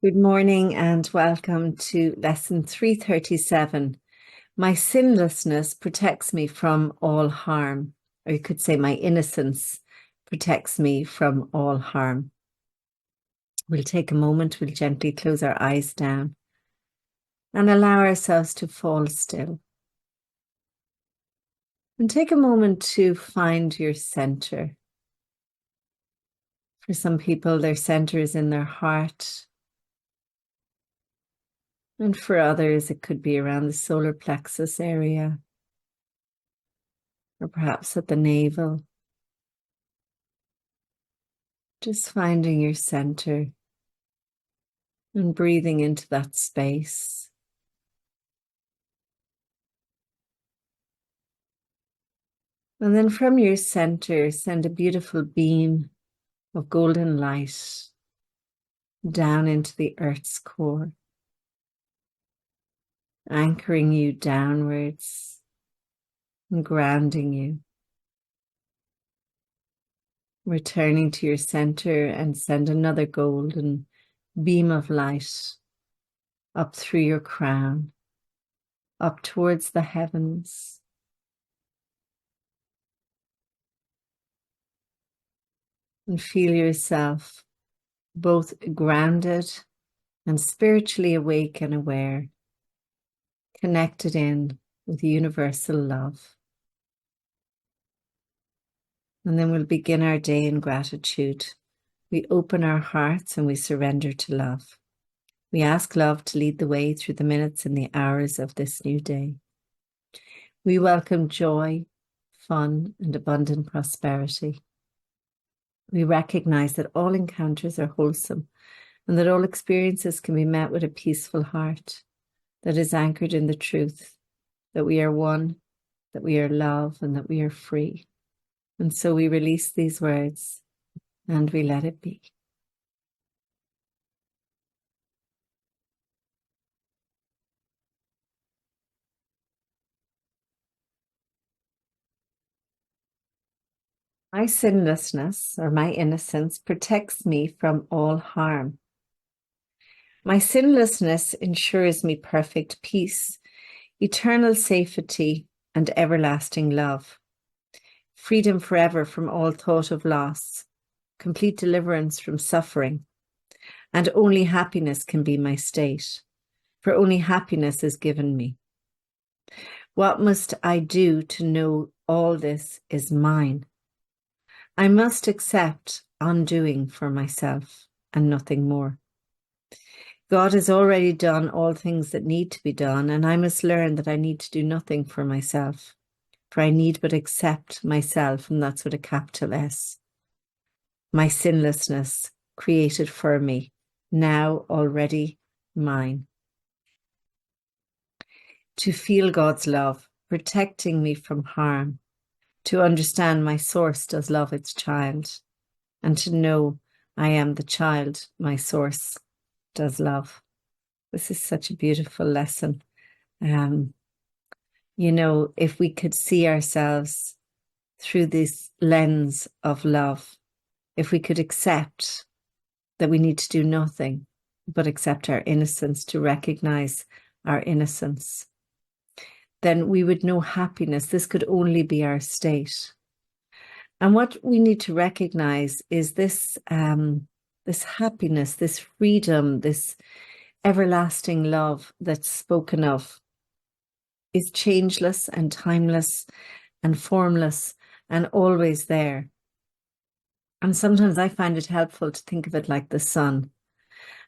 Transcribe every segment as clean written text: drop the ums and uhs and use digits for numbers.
Good morning and welcome to lesson 337. My sinlessness protects me from all harm, or you could say my innocence protects me from all harm. We'll take a moment, we'll gently close our eyes down and allow ourselves to fall still. And take a moment to find your center. For some people, their center is in their heart. And for others, it could be around the solar plexus area, or perhaps at the navel. Just finding your center and breathing into that space. And then from your center, send a beautiful beam of golden light down into the earth's core, anchoring you downwards and grounding you. Returning to your center and send another golden beam of light up through your crown, up towards the heavens. And feel yourself both grounded and spiritually awake and aware, connected in with universal love. And then we'll begin our day in gratitude. We open our hearts and we surrender to love. We ask love to lead the way through the minutes and the hours of this new day. We welcome joy, fun, and abundant prosperity. We recognize that all encounters are wholesome and that all experiences can be met with a peaceful heart that is anchored in the truth that we are one, that we are love, and that we are free. And so we release these words and we let it be. My sinlessness, or my innocence, protects me from all harm. My sinlessness ensures me perfect peace, eternal safety, and everlasting love. Freedom forever from all thought of loss, complete deliverance from suffering, and only happiness can be my state, for only happiness is given me. What must I do to know all this is mine? I must accept undoing for myself and nothing more. God has already done all things that need to be done, and I must learn that I need to do nothing for myself, for I need but accept myself, and that's with a capital S. My sinlessness created for me, now already mine. To feel God's love, protecting me from harm, to understand my source does love its child, and to know I am the child my source does love. This is such a beautiful lesson. If we could see ourselves through this lens of love, if we could accept that we need to do nothing but accept our innocence, to recognize our innocence, then we would know happiness. This could only be our state. And what we need to recognize is this, this happiness, this freedom, this everlasting love that's spoken of is changeless and timeless and formless and always there. And sometimes I find it helpful to think of it like the sun.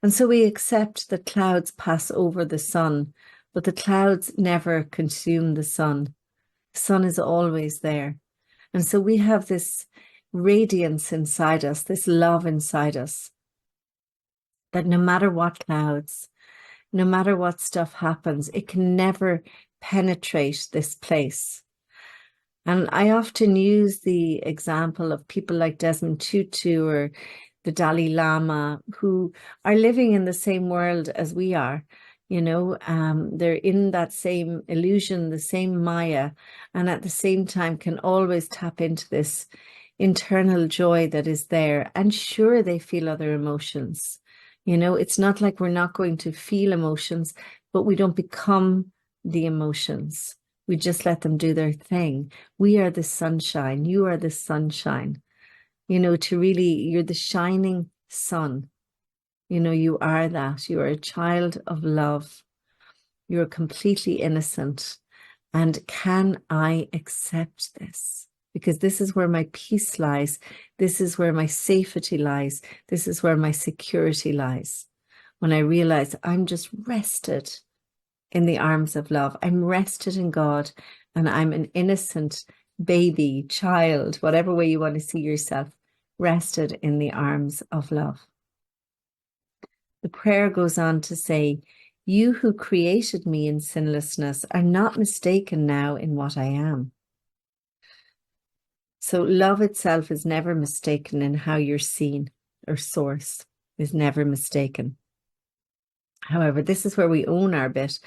And so we accept that clouds pass over the sun, but the clouds never consume the sun. The sun is always there. And so we have this radiance inside us, this love inside us, that no matter what clouds, no matter what stuff happens, it can never penetrate this place. And I often use the example of people like Desmond Tutu or the Dalai Lama, who are living in the same world as we are. They're in that same illusion, the same Maya, and at the same time can always tap into this internal joy that is there. And sure, they feel other emotions. It's not like we're not going to feel emotions, but we don't become the emotions. We just let them do their thing. We are the sunshine. You are the sunshine. You're the shining sun. You are that. You are a child of love. You're completely innocent. And can I accept this? Because this is where my peace lies. This is where my safety lies. This is where my security lies. When I realize I'm just rested in the arms of love, I'm rested in God, and I'm an innocent baby, child, whatever way you want to see yourself, rested in the arms of love. The prayer goes on to say, you who created me in sinlessness are not mistaken now in what I am. So love itself is never mistaken in how you're seen, or source is never mistaken. However, this is where we own our bit.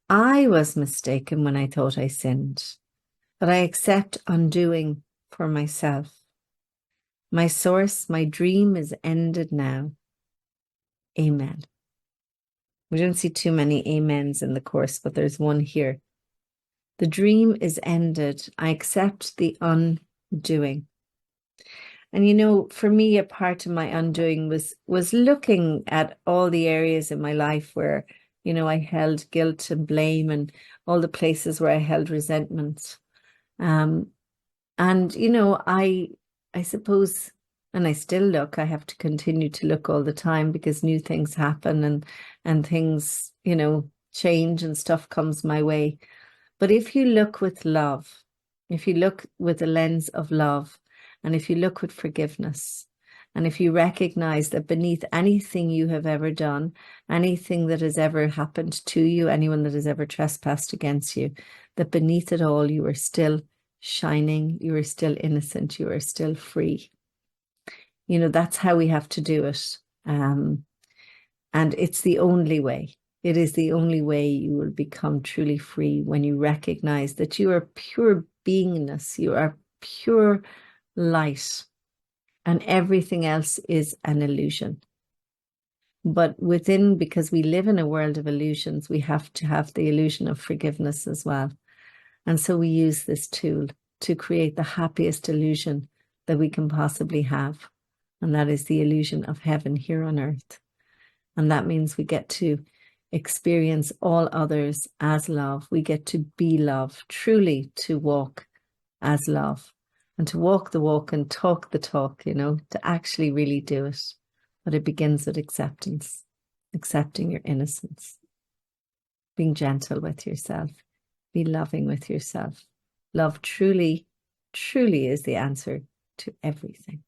I was mistaken when I thought I sinned, but I accept undoing for myself. My source, my dream is ended now. Amen. We don't see too many amens in the course, but there's one here. The dream is ended. I accept the undoing. And for me, a part of my undoing was looking at all the areas in my life where, I held guilt and blame, and all the places where I held resentment. And, I suppose, and I still look, I have to continue to look all the time because new things happen and things, change and stuff comes my way. But if you look with love, if you look with a lens of love, and if you look with forgiveness, and if you recognize that beneath anything you have ever done, anything that has ever happened to you, anyone that has ever trespassed against you, that beneath it all, you are still shining, you are still innocent, you are still free. That's how we have to do it. And it's the only way. It is the only way you will become truly free, when you recognize that you are pure beingness, you are pure light, and everything else is an illusion. But because we live in a world of illusions, we have to have the illusion of forgiveness as well. And so we use this tool to create the happiest illusion that we can possibly have. And that is the illusion of heaven here on earth. And that means we get to experience all others as love. We get to be love, truly to walk as love, and to walk the walk and talk the talk, to actually really do it. But it begins with acceptance, accepting your innocence, being gentle with yourself, be loving with yourself. Love truly, truly is the answer to everything.